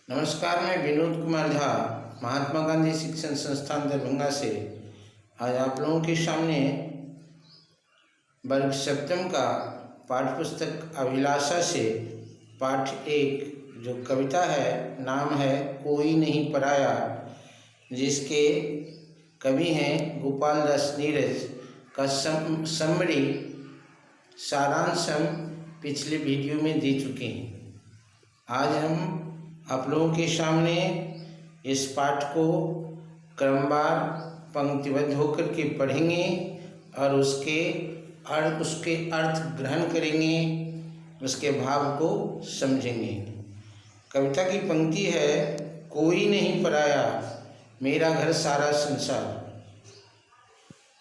नमस्कार, मैं विनोद कुमार झा महात्मा गांधी शिक्षण संस्थान दरभंगा से आज आप लोगों के सामने वर्ग सप्तम का पाठ्य पुस्तक अभिलाषा से पाठ एक जो कविता है, नाम है कोई नहीं पराया, जिसके कवि हैं गोपाल दास नीरज का समरी सारांश हम पिछले वीडियो में दे चुके हैं। आज हम आप लोगों के सामने इस पाठ को क्रमवार पंक्तिबद्ध होकर के पढ़ेंगे और उसके अर्थ ग्रहण करेंगे, उसके भाव को समझेंगे। कविता की पंक्ति है, कोई नहीं पराया मेरा घर सारा संसार,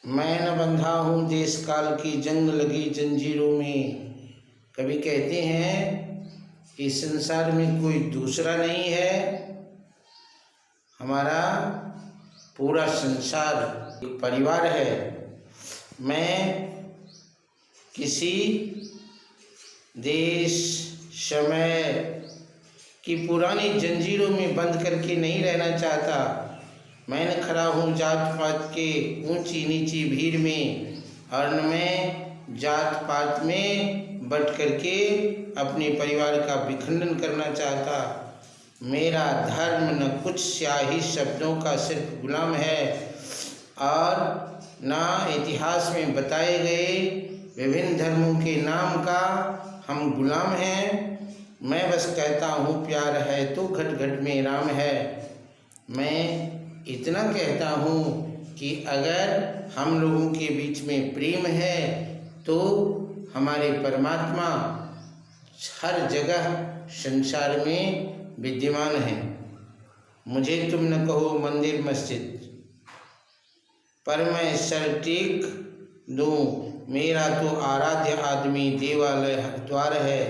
मैं न बंधा हूँ देश काल की जंग लगी जंजीरों में। कवि कहते हैं कि संसार में कोई दूसरा नहीं है, हमारा पूरा संसार एक परिवार है। मैं किसी देश समय की पुरानी जंजीरों में बंद करके नहीं रहना चाहता। मैं न खड़ा हूँ जात पात के ऊंची नीची भीड़ में, और न मैं जात पात में बट करके अपने परिवार का विखंडन करना चाहता। मेरा धर्म न कुछ स्याही शब्दों का सिर्फ गुलाम है, और न इतिहास में बताए गए विभिन्न धर्मों के नाम का हम गुलाम हैं। मैं बस कहता हूँ प्यार है तो घट घट में राम है। मैं इतना कहता हूँ कि अगर हम लोगों के बीच में प्रेम है तो हमारे परमात्मा हर जगह संसार में विद्यमान है। मुझे तुम न कहो मंदिर मस्जिद, पर मैं सर टेक दूँ, मेरा तो आराध्य आदमी देवालय द्वार है।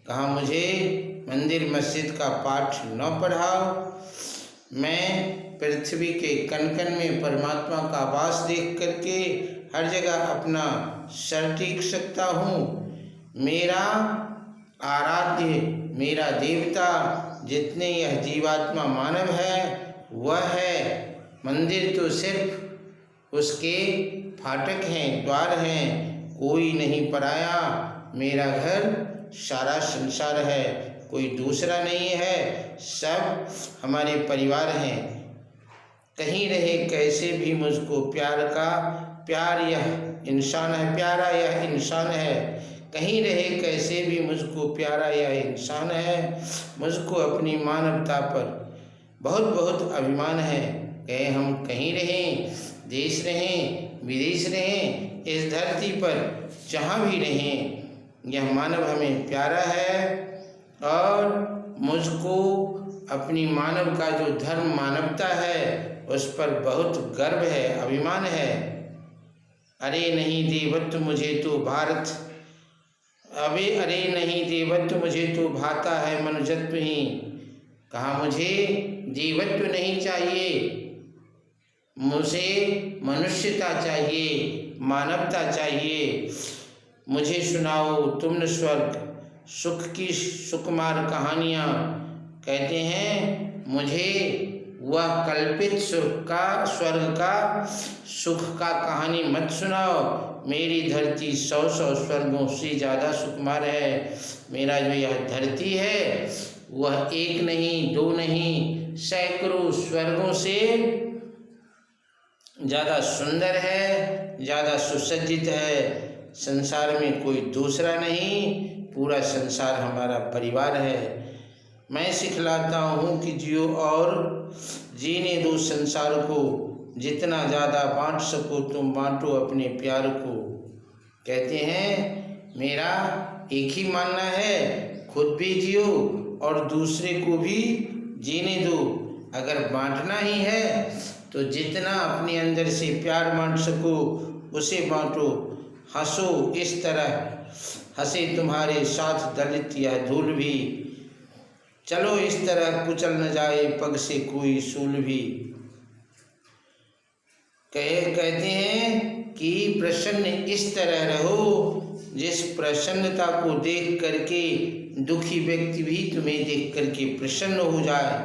कहा मुझे मंदिर मस्जिद का पाठ न पढ़ाओ, मैं पृथ्वी के कण कण में परमात्मा का वास देख करके हर जगह अपना सर टेक सकता हूँ। मेरा आराध्य, मेरा देवता जितने यह जीवात्मा मानव है वह है। मंदिर तो सिर्फ उसके फाटक हैं, द्वार हैं। कोई नहीं पराया मेरा घर सारा संसार है, कोई दूसरा नहीं है, सब हमारे परिवार हैं। कहीं रहे कैसे भी मुझको प्यार का प्यार यह इंसान है, प्यारा यह इंसान है। कहीं रहे कैसे भी मुझको प्यारा यह इंसान है। मुझको अपनी मानवता पर बहुत बहुत अभिमान है। कहे हम कहीं रहें, देश रहें, विदेश रहें, इस धरती पर जहाँ भी रहें, यह मानव हमें प्यारा है। और मुझको अपनी मानव का जो धर्म मानवता है उस पर बहुत गर्व है, अभिमान है। अरे नहीं देवत्व मुझे तो भारत, अरे नहीं देवत्व मुझे तो भाता है मनुजत्व ही। कहा मुझे देवत्व नहीं चाहिए, मुझे मनुष्यता चाहिए, मानवता चाहिए। मुझे सुनाओ तुम स्वर्ग सुख की सुकुमार कहानियाँ। कहते हैं मुझे वह कल्पित स्वर्ग का सुख का कहानी मत सुनाओ। मेरी धरती 100 स्वर्गों से ज़्यादा सुकुमार है। मेरा जो यह धरती है वह एक नहीं, दो नहीं, सैकड़ों स्वर्गों से ज़्यादा सुंदर है, ज़्यादा सुसज्जित है। संसार में कोई दूसरा नहीं, पूरा संसार हमारा परिवार है। मैं सिखलाता हूँ कि जियो और जीने दो संसार को, जितना ज़्यादा बांट सको तुम बांटो अपने प्यार को। कहते हैं मेरा एक ही मानना है, खुद भी जियो और दूसरे को भी जीने दो। अगर बांटना ही है तो जितना अपने अंदर से प्यार बांट सको उसे बांटो। हंसो इस तरह हंसे तुम्हारे साथ दलित या धूल भी, चलो इस तरह कुचल न जाए पग से कोई सूल भी। कहते हैं कि प्रसन्न इस तरह रहो जिस प्रसन्नता को देख करके दुखी व्यक्ति भी तुम्हें देख करके प्रसन्न हो जाए,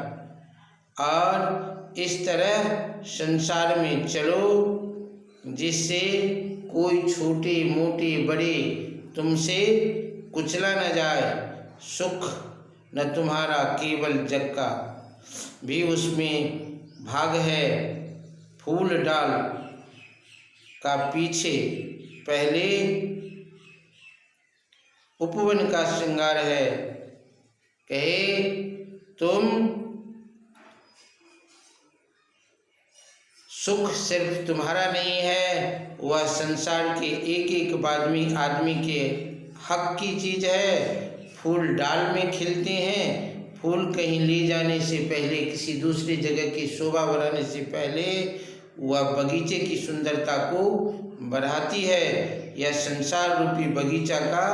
और इस तरह संसार में चलो जिससे कोई छोटे मोटे बड़े तुमसे कुचला न जाए। सुख न तुम्हारा केवल जग का भी उसमें भाग है। फूल डाल का पीछे पहले उपवन का श्रृंगार है। कहे तुम सुख सिर्फ तुम्हारा नहीं है, वह संसार के एक एक आदमी के हक की चीज है। फूल डाल में खिलते हैं, फूल कहीं ले जाने से पहले, किसी दूसरी जगह की शोभा बढ़ाने से पहले वह बगीचे की सुंदरता को बढ़ाती है। यह संसार रूपी बगीचा का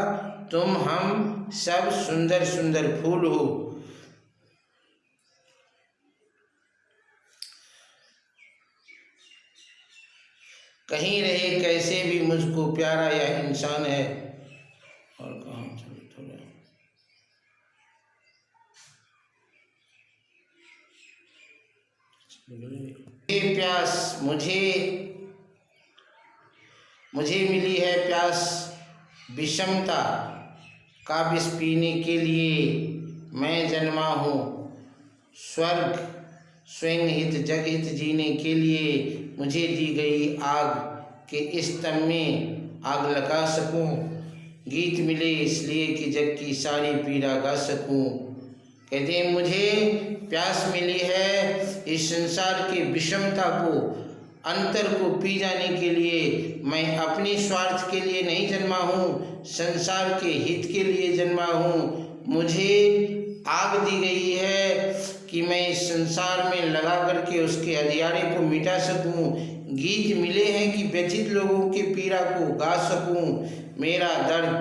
तुम हम सब सुंदर सुंदर फूल हो। कहीं रहे कैसे भी मुझको प्यारा यह इंसान है। और कहाँ चलो थोड़ा प्यास मुझे मिली है प्यास विषमता का विष पीने के लिए मैं जन्मा हूँ। स्वर्ग स्वयं हित जग हित जीने के लिए मुझे दी गई आग के इस तम में आग लगा सकूं। गीत मिले इसलिए कि जग की सारी पीड़ा गा सकूं। कहते हैं मुझे प्यास मिली है इस संसार की विषमता को, अंतर को पी जाने के लिए। मैं अपने स्वार्थ के लिए नहीं जन्मा हूँ, संसार के हित के लिए जन्मा हूँ। मुझे आग दी गई है कि मैं इस संसार में लगा करके उसके अंधियारे को मिटा सकूं। गीत मिले हैं कि व्यथित लोगों की पीड़ा को गा सकूं। मेरा दर्द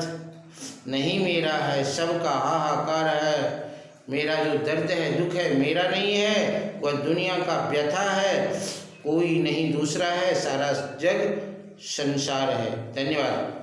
नहीं मेरा है, सबका हाहाकार है। मेरा जो दर्द है दुख है मेरा नहीं है, वह दुनिया का व्यथा है। कोई नहीं दूसरा है, सारा जग संसार है। धन्यवाद।